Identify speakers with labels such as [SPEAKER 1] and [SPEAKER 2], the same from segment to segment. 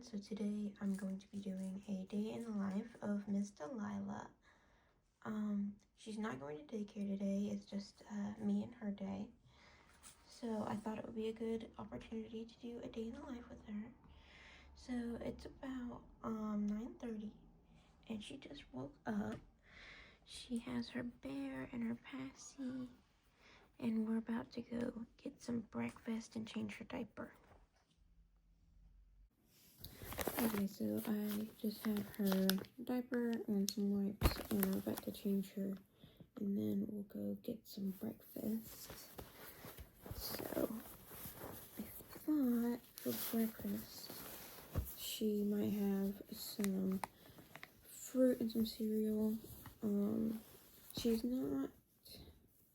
[SPEAKER 1] So today I'm going to be doing a day in the life of Miss Delilah. She's not going to daycare today, it's just me and her day. So I thought it would be a good opportunity to do a day in the life with her. So it's about 9:30 and she just woke up. She has her bear and her passy, and we're about to go get some breakfast and change her diaper. Okay, so I just have her diaper and some wipes, and I'm about to change her, and then we'll go get some breakfast. So I thought for breakfast she might have some fruit and some cereal.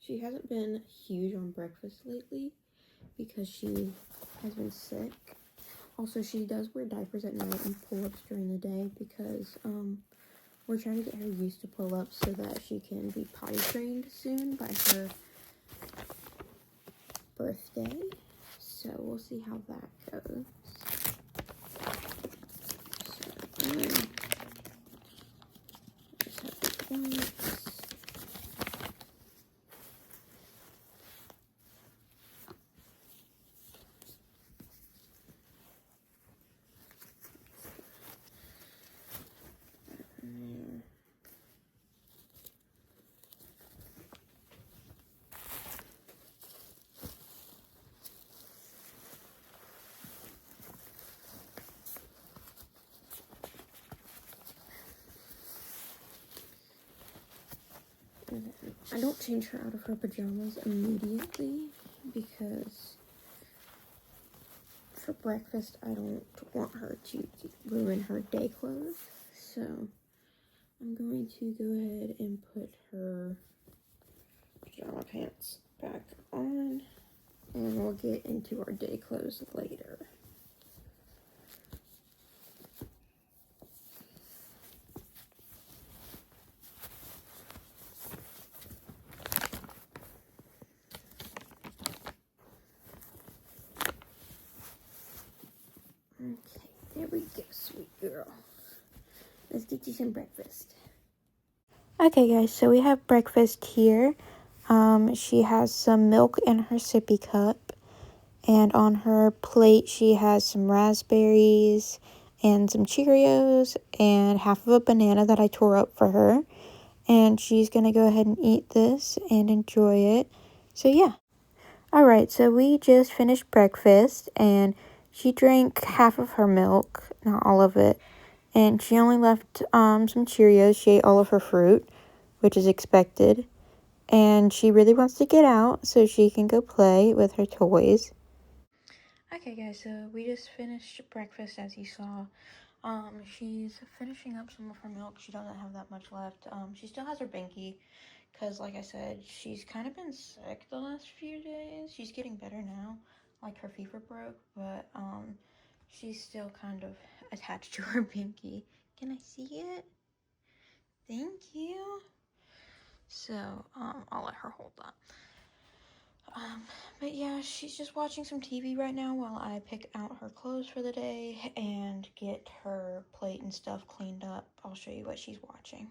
[SPEAKER 1] She hasn't been huge on breakfast lately because she has been sick. Also, she does wear diapers at night and pull-ups during the day because we're trying to get her used to pull-ups so that she can be potty trained soon by her birthday. So we'll see how that goes. So just have the wipes. There. I don't change her out of her pajamas immediately because for breakfast I don't want her to ruin her day clothes. So I'm going to go ahead and put her pajama pants back on, and we'll get into our day clothes later. Okay, there we go, sweet girl. Let's get you some breakfast. Okay, guys, so we have breakfast here. She has some milk in her sippy cup, and on her plate she has some raspberries and some Cheerios and half of a banana that I tore up for her. And she's gonna go ahead and eat this and enjoy it. So yeah. Alright, so we just finished breakfast, and she drank half of her milk, not all of it, and she only left some Cheerios. She ate all of her fruit, which is expected, and she really wants to get out so she can go play with her toys. Okay, guys, so we just finished breakfast, as you saw. She's finishing up some of her milk. She doesn't have that much left. She still has her binky, because like I said, she's kind of been sick the last few days. She's getting better now, like her fever broke, but she's still kind of attached to her binky. Can I see it? Thank you. So I'll let her hold that. But yeah, she's just watching some TV right now while I pick out her clothes for the day and get her plate and stuff cleaned up. I'll show you what she's watching.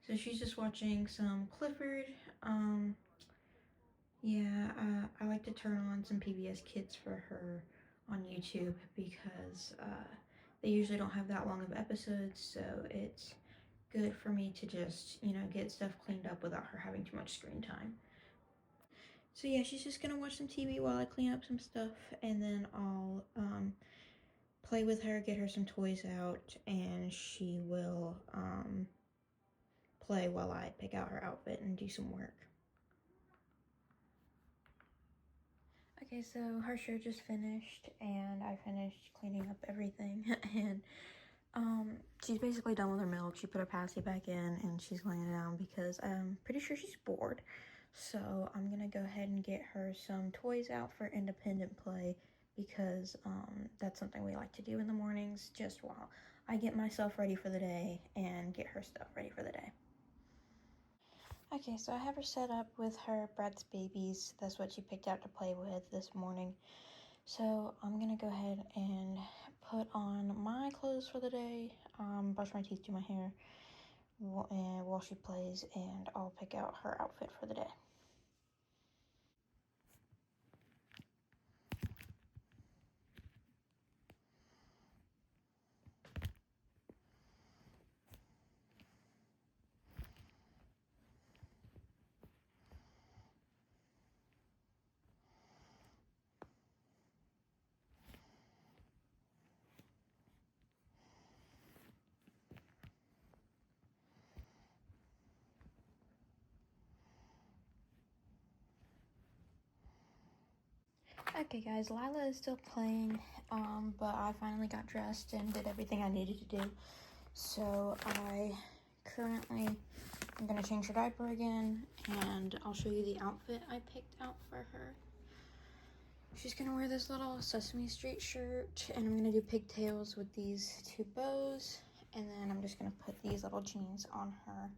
[SPEAKER 1] So she's just watching some Clifford. Yeah, I like to turn on some PBS Kids for her on YouTube because they usually don't have that long of episodes, so it's good for me to just, get stuff cleaned up without her having too much screen time. So yeah, she's just gonna watch some TV while I clean up some stuff, and then I'll play with her, get her some toys out, and she will play while I pick out her outfit and do some work. Okay, so her show just finished, and I finished cleaning up everything, and she's basically done with her milk. She put her passy back in, and she's laying down because I'm pretty sure she's bored. So I'm gonna go ahead and get her some toys out for independent play because that's something we like to do in the mornings just while I get myself ready for the day and get her stuff ready for the day. Okay, so I have her set up with her Brad's Babies. That's what she picked out to play with this morning. So I'm gonna go ahead and put on my clothes for the day, brush my teeth, do my hair, and while she plays, and I'll pick out her outfit for the day. Okay guys, Lila is still playing, but I finally got dressed and did everything I needed to do. So I'm gonna change her diaper again, and I'll show you the outfit I picked out for her. She's gonna wear this little Sesame Street shirt, and I'm gonna do pigtails with these 2 bows, and then I'm just gonna put these little jeans on her.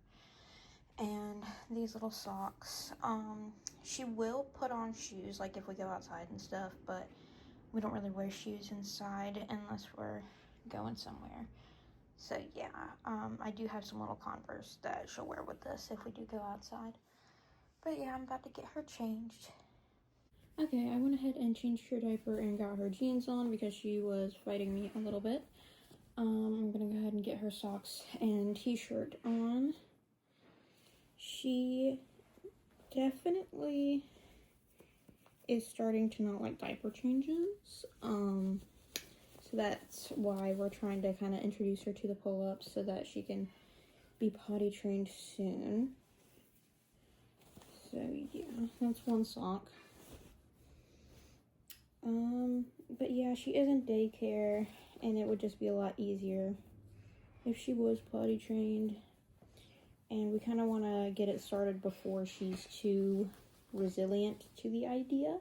[SPEAKER 1] And these little socks. She will put on shoes, like if we go outside and stuff, but we don't really wear shoes inside unless we're going somewhere. So yeah, I do have some little Converse that she'll wear with us if we do go outside. But yeah, I'm about to get her changed. Okay, I went ahead and changed her diaper and got her jeans on because she was fighting me a little bit. I'm gonna go ahead and get her socks and t-shirt on. She definitely is starting to not like diaper changes. So that's why we're trying to kind of introduce her to the pull-ups so that she can be potty trained soon. So yeah, that's one sock. But yeah, she is in daycare, and it would just be a lot easier if she was potty trained. And we kind of want to get it started before she's too resilient to the idea.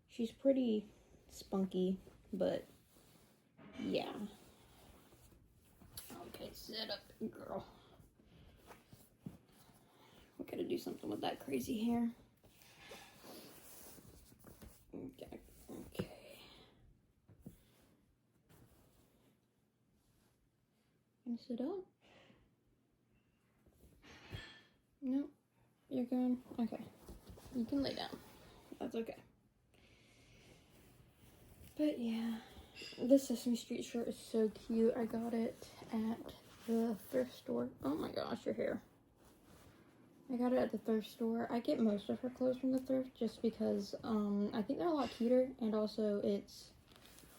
[SPEAKER 1] She's pretty spunky, but yeah. Okay, sit up, girl. We gotta do something with that crazy hair. Okay. Gonna sit up? No, you're going? Okay. You can lay down. That's okay. But yeah, this Sesame Street shirt is so cute. I got it at the thrift store. Oh my gosh, your hair. I got it at the thrift store. I get most of her clothes from the thrift just because I think they're a lot cuter, and also it's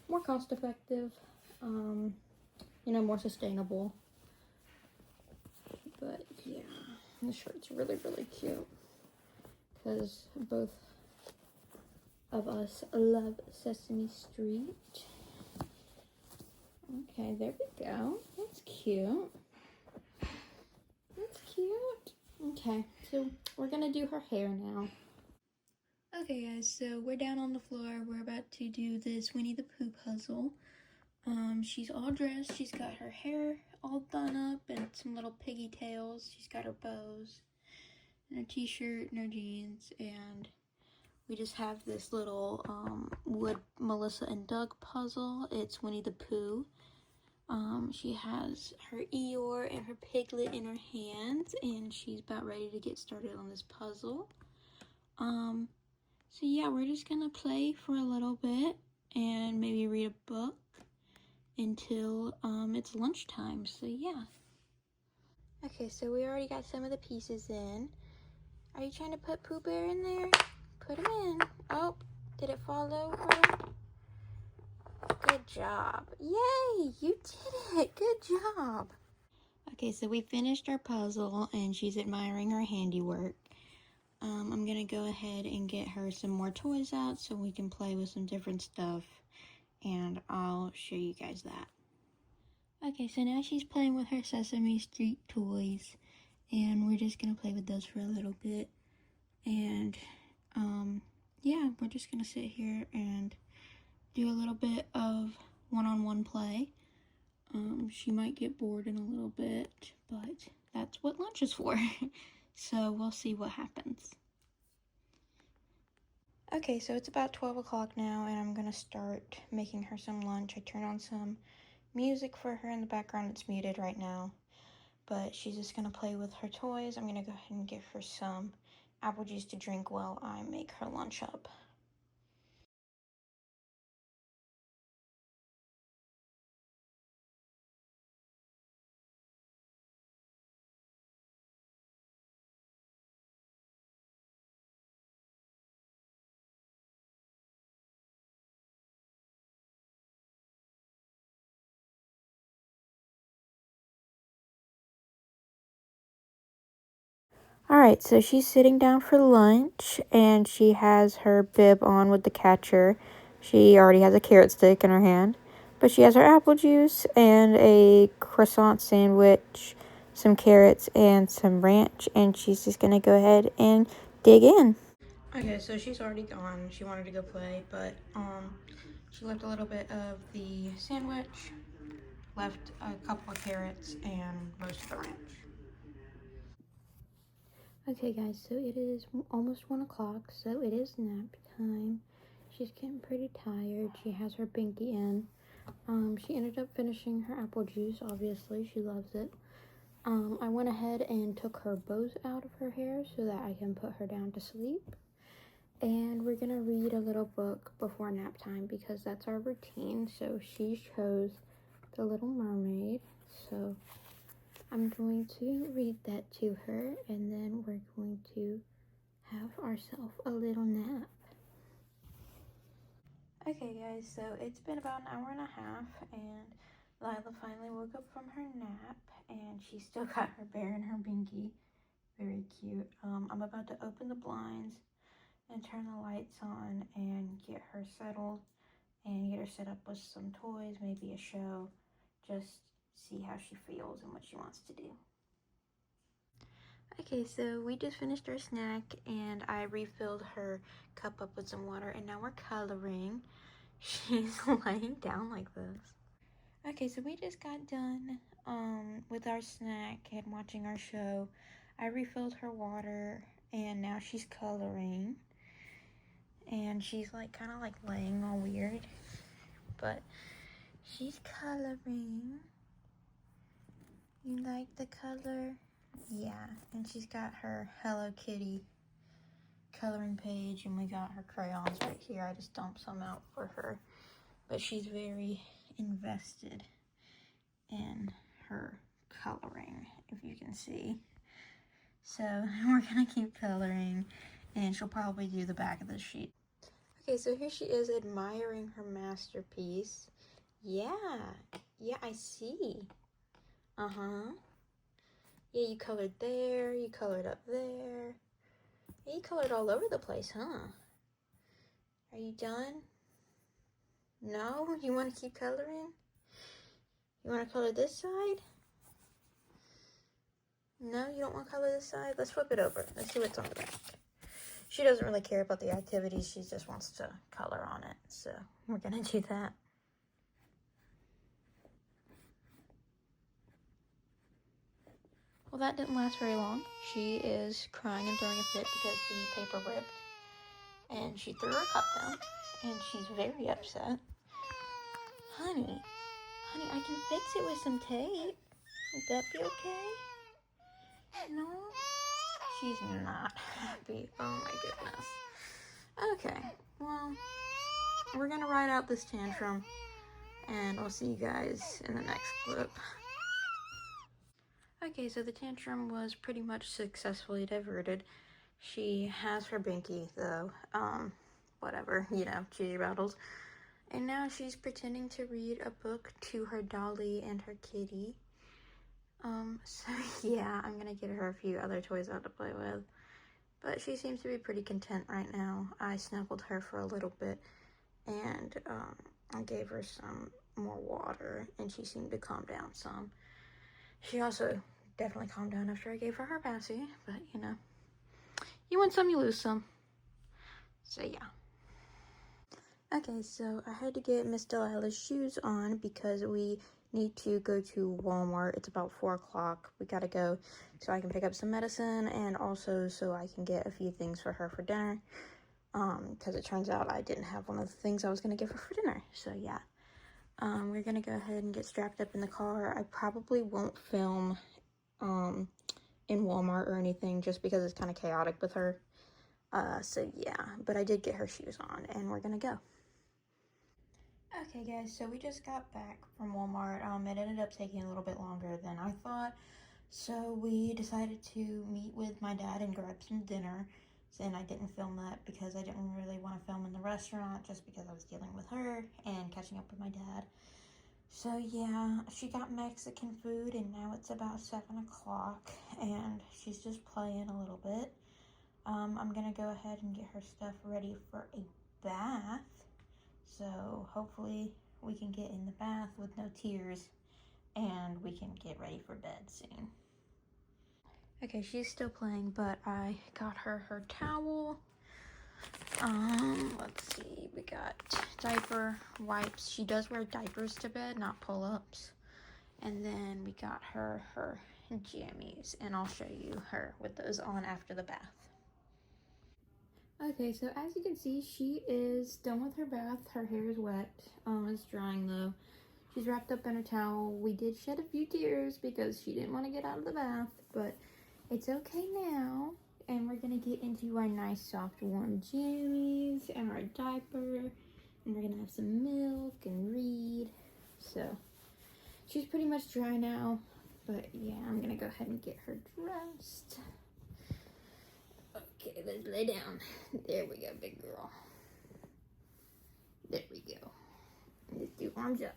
[SPEAKER 1] more cost effective, you know, more sustainable. But yeah, the shirt's really, really cute because both of us love Sesame Street. Okay, there we go. That's cute. That's cute. Okay, so we're gonna do her hair now. Okay guys, so we're down on the floor. We're about to do this Winnie the Pooh puzzle. She's all dressed. She's got her hair all done up and some little piggy tails. She's got her bows and her t-shirt and her jeans, and we just have this little wood Melissa and Doug puzzle. It's Winnie the Pooh. She has her Eeyore and her Piglet in her hands, and she's about ready to get started on this puzzle. So yeah, we're just gonna play for a little bit and maybe read a book until it's lunchtime. So yeah. Okay, so we already got some of the pieces in. Are you trying to put Pooh Bear in there? Put him in. Oh, did it fall over? Good job. Yay, you did it. Good job. Okay, so we finished our puzzle and she's admiring her handiwork. I'm gonna go ahead and get her some more toys out so we can play with some different stuff, and I'll show you guys that. Okay, so now she's playing with her Sesame Street toys, and we're just gonna play with those for a little bit. And yeah, we're just gonna sit here and do a little bit of one-on-one play. She might get bored in a little bit, but that's what lunch is for. So we'll see what happens. Okay, so it's about 12 o'clock now, and I'm gonna start making her some lunch. I turned on some music for her in the background. It's muted right now, but she's just gonna play with her toys. I'm gonna go ahead and give her some apple juice to drink while I make her lunch up. Alright, so she's sitting down for lunch, and she has her bib on with the catcher. She already has a carrot stick in her hand, but she has her apple juice and a croissant sandwich, some carrots, and some ranch, and she's just gonna go ahead and dig in. Okay, so she's already gone. She wanted to go play, but she left a little bit of the sandwich, left a couple of carrots, and most of the ranch. Okay guys, so it is almost 1 o'clock, so it is nap time. She's getting pretty tired. She has her binky in. She ended up finishing her apple juice, obviously. She loves it. I went ahead and took her bows out of her hair so that I can put her down to sleep. And we're gonna read a little book before nap time because that's our routine. So she chose The Little Mermaid. So I'm going to read that to her, and then we're going to have ourselves a little nap. Okay guys, so it's been about an hour and a half, and Lila finally woke up from her nap, and she's still got her bear in her binky. Very cute. I'm about to open the blinds and turn the lights on and get her settled and get her set up with some toys, maybe a show. Just see how she feels and what she wants to do. Okay, so we just finished our snack, and I refilled her cup up with some water, and now we're coloring. She's laying down like this. Okay, so we just got done with our snack and watching our show. I refilled her water, and now she's coloring. And she's like kind of like laying all weird, but she's coloring. You like the color? Yeah, and she's got her Hello Kitty coloring page, and we got her crayons right here. I just dumped some out for her, but she's very invested in her coloring, if you can see. So we're gonna keep coloring, and she'll probably do the back of the sheet. Okay, so here she is admiring her masterpiece. Yeah, I see. Uh-huh. Yeah, you colored there, you colored up there. Yeah, you colored all over the place, huh? Are you done? No? You want to keep coloring? You want to color this side? No, you don't want to color this side? Let's flip it over. Let's see what's on the back. She doesn't really care about the activities. She just wants to color on it. So we're going to do that. Well, that didn't last very long. She is crying and throwing a fit because the paper ripped. And she threw her cup down. And she's very upset. Honey, I can fix it with some tape. Would that be okay? No? She's not happy. Oh my goodness. Okay, well, we're gonna ride out this tantrum, and I'll see you guys in the next clip. Okay, so the tantrum was pretty much successfully diverted. She has her binky, though. Whatever, cheesy battles. And now she's pretending to read a book to her dolly and her kitty. So yeah, I'm gonna get her a few other toys out to play with. But she seems to be pretty content right now. I snuggled her for a little bit, and I gave her some more water, and she seemed to calm down some. She also definitely calmed down after I gave her her passy, but you win some, you lose some. So yeah. Okay, so I had to get Miss Delilah's shoes on because we need to go to Walmart. It's about 4 o'clock. We gotta go so I can pick up some medicine, and also so I can get a few things for her for dinner. because it turns out I didn't have one of the things I was going to give her for dinner. So yeah, we're going to go ahead and get strapped up in the car. I probably won't film in Walmart or anything just because it's kind of chaotic with her. So yeah, but I did get her shoes on and we're going to go. Okay guys, so we just got back from Walmart. It ended up taking a little bit longer than I thought. So we decided to meet with my dad and grab some dinner. And I didn't film that because I didn't really want to film in the restaurant just because I was dealing with her and catching up with my dad. So yeah, she got Mexican food and now it's about 7 o'clock and she's just playing a little bit. I'm gonna go ahead and get her stuff ready for a bath. So hopefully we can get in the bath with no tears and we can get ready for bed soon. Okay, she's still playing, but I got her towel. Let's see, we got diaper, wipes. She does wear diapers to bed, not pull-ups. And then we got her jammies, and I'll show you her with those on after the bath. Okay, so as you can see, she is done with her bath. Her hair is wet. It's drying though. She's wrapped up in a towel. We did shed a few tears because she didn't want to get out of the bath, but it's okay now. And we're gonna get into our nice soft warm jammies and our diaper. And we're gonna have some milk and read. So she's pretty much dry now, but yeah, I'm gonna go ahead and get her dressed. Okay, let's lay down. There we go, big girl. There we go. Let's do arms up.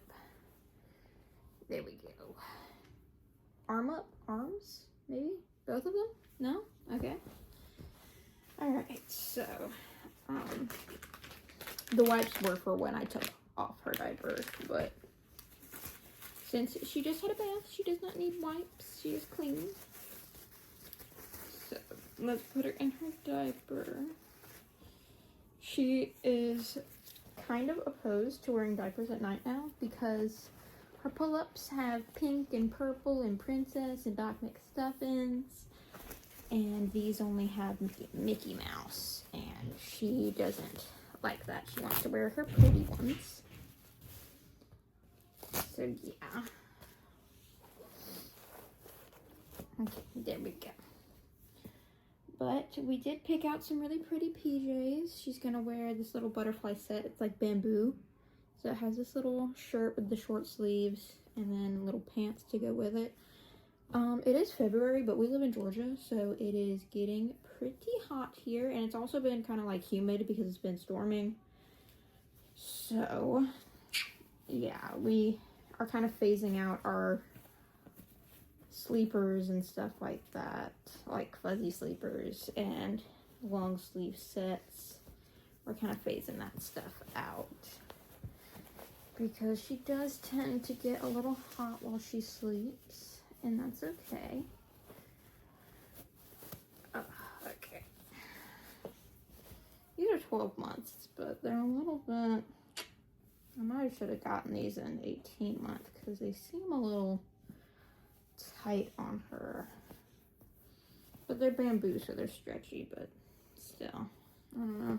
[SPEAKER 1] There we go. Arm up? Arms? Maybe? Both of them? No? Okay. Alright, so, the wipes were for when I took off her diaper, but since she just had a bath, she does not need wipes. She is clean. So, let's put her in her diaper. She is kind of opposed to wearing diapers at night now because her pull-ups have pink and purple and princess and Doc McStuffins, and these only have Mickey Mouse, and she doesn't like that. She wants to wear her pretty ones. So yeah. Okay, there we go. But we did pick out some really pretty PJs. She's gonna wear this little butterfly set. It's like bamboo. So it has this little shirt with the short sleeves and then little pants to go with it. It is February, but we live in Georgia, so it is getting pretty hot here. And it's also been kind of like humid because it's been storming. So yeah, we are kind of phasing out our sleepers and stuff like that, like fuzzy sleepers and long sleeve sets. We're kind of phasing that stuff out because she does tend to get a little hot while she sleeps, and that's okay. Okay. These are 12 months, but they're a little bit, I might have should have gotten these in 18 months because they seem a little tight on her. But they're bamboo, so they're stretchy, but still, I don't know.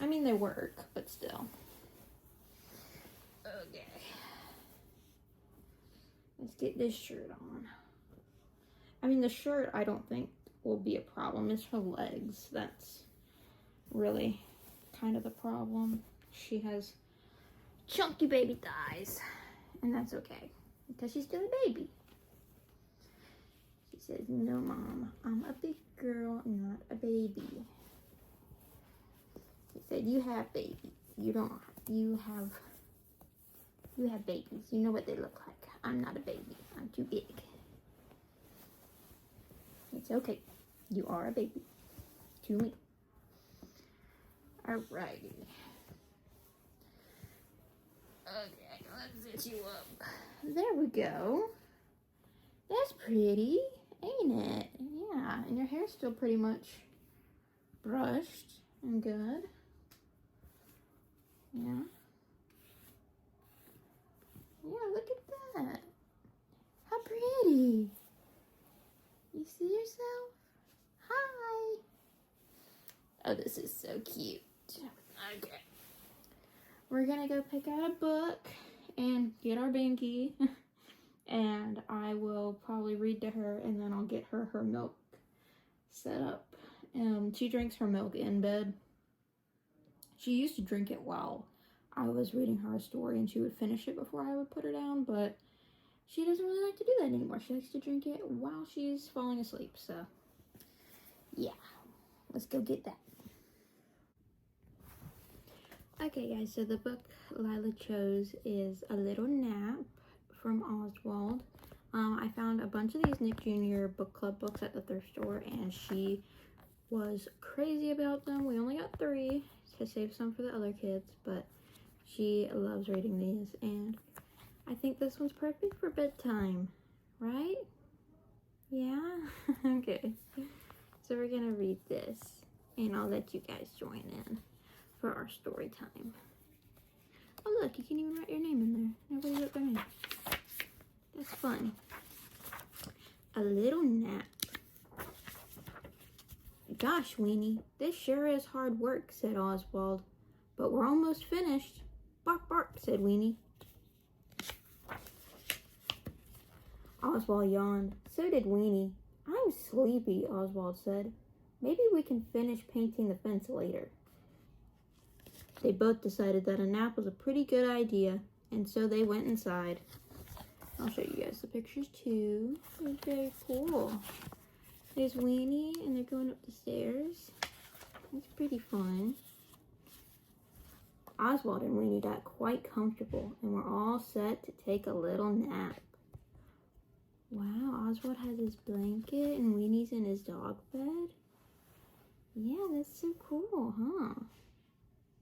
[SPEAKER 1] I mean, they work, but still. Okay. Let's get this shirt on. I mean, the shirt I don't think will be a problem. It's her legs. That's really kind of the problem. She has chunky baby thighs, and that's okay because she's still a baby. She says, no, Mom, I'm a big girl, not a baby. She said, you have babies. You don't. You have babies. You know what they look like. I'm not a baby. I'm too big. It's okay. You are a baby. To me. Alrighty. Okay, let's sit you up. There we go. That's pretty, ain't it? Yeah, and your hair's still pretty much brushed and good. Yeah. Yeah, look at that. How pretty. You see yourself? Hi. Oh, this is so cute. Okay. We're gonna go pick out a book and get our binky. And I will probably read to her, and then I'll get her her milk set up. She drinks her milk in bed. She used to drink it while I was reading her a story, and she would finish it before I would put her down, but she doesn't really like to do that anymore. She likes to drink it while she's falling asleep, so yeah, let's go get that. Okay guys, so the book Lila chose is A Little Nap from Oswald. I found a bunch of these Nick Jr. book club books at the thrift store, and she was crazy about them. We only got 3 to save some for the other kids, but she loves reading these, and I think this one's perfect for bedtime, right? Yeah? Okay. So we're gonna read this, and I'll let you guys join in for our story time. Oh look, you can even write your name in there. Nobody wrote their name. That's fun. A Little Nap. Gosh, Weenie, this sure is hard work, said Oswald. But we're almost finished. Bark, bark, said Weenie. Oswald yawned. So did Weenie. I'm sleepy, Oswald said. Maybe we can finish painting the fence later. They both decided that a nap was a pretty good idea, and so they went inside. I'll show you guys the pictures too. It's very cool. There's Weenie, and they're going up the stairs. It's pretty fun. Oswald and Weenie got quite comfortable, and were all set to take a little nap. Wow, Oswald has his blanket, and Weenie's in his dog bed. Yeah, that's so cool, huh?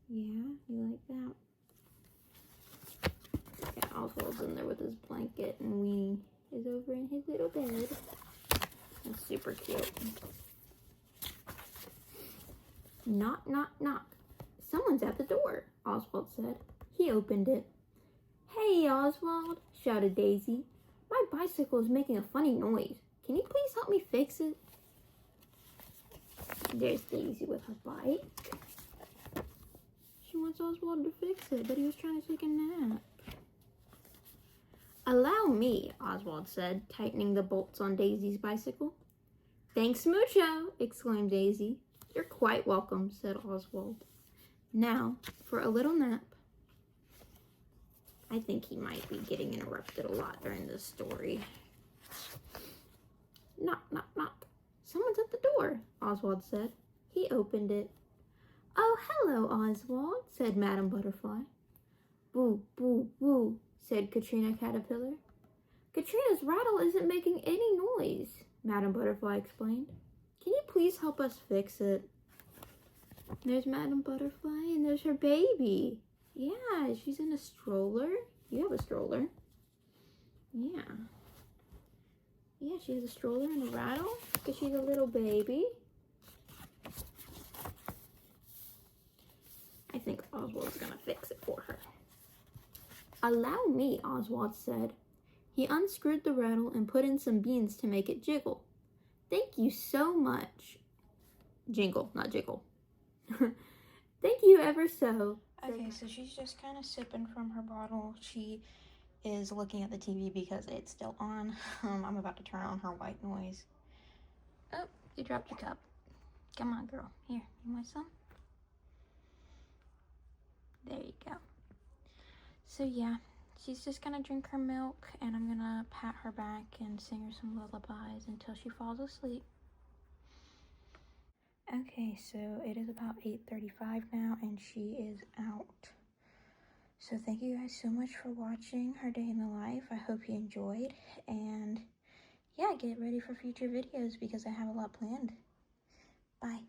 [SPEAKER 1] Yeah, you like that? Yeah, Oswald's in there with his blanket, and Weenie is over in his little bed. That's super cute. Knock, knock, knock. Someone's at the door, Oswald said. He opened it. Hey, Oswald, shouted Daisy. My bicycle is making a funny noise. Can you please help me fix it? There's Daisy with her bike. She wants Oswald to fix it, but he was trying to take a nap. Allow me, Oswald said, tightening the bolts on Daisy's bicycle. Thanks mucho, exclaimed Daisy. You're quite welcome, said Oswald. Now, for a little nap. I think he might be getting interrupted a lot during this story. Knock, knock, knock. Someone's at the door, Oswald said. He opened it. Oh, hello, Oswald, said Madame Butterfly. Boo, boo, boo, said Katrina Caterpillar. Katrina's rattle isn't making any noise, Madame Butterfly explained. Can you please help us fix it? There's Madame Butterfly, and there's her baby. Yeah, she's in a stroller. You have a stroller. Yeah. Yeah, she has a stroller and a rattle because she's a little baby. I think Oswald's gonna fix it for her. Allow me, Oswald said. He unscrewed the rattle and put in some beans to make it jiggle. Thank you so much. Jingle, not jiggle. Thank you ever so. Okay, so she's just kind of sipping from her bottle. She is looking at the TV because it's still on. I'm about to turn on her white noise. Oh, you dropped your cup. Come on, girl. Here, you want some? There you go. So yeah, she's just gonna drink her milk, and I'm gonna pat her back and sing her some lullabies until she falls asleep. Okay, so it is about 8:35 now, and she is out. So thank you guys so much for watching her day in the life. I hope you enjoyed, and yeah, get ready for future videos because I have a lot planned. Bye.